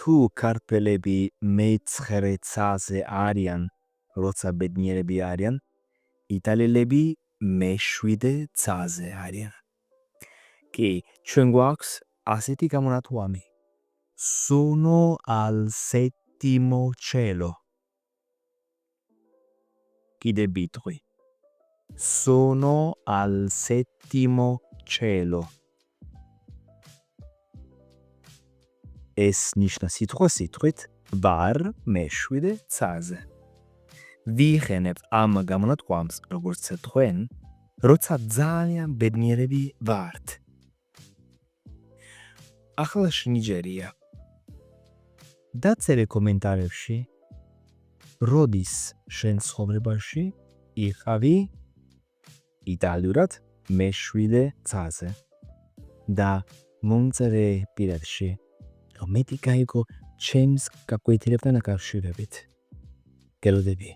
თუ ქართველები მეცხრე ცაზე არიან, როცა ბედნიერები არიან, იტალიელები მეშვიდე ცაზე არიან. კი, ჩვენ გვაქვს ასეთი გამონათქვამი. Sono al settimo cielo. კიდე ბიტყვი. Sono al settimo cielo. ეს ნიშნა სიტყვა სიტყვით ვარ მეშვიდე ცაზე. ვიხენებ ამ გამონათქვამს, როგორც თქვენ, როცა ძალიან ბედნიერები ვართ. ახლა ნიჯერია. დაწერე კომენტარებში, როდის შენ ცხოვრებაში იყავი იტალიურად მეშვიდე ცაზე და მომწერე პირადში, რომ მეტი გაიგო ჩემს გაკვეთილებთან დაკავშირებით. გელოდები.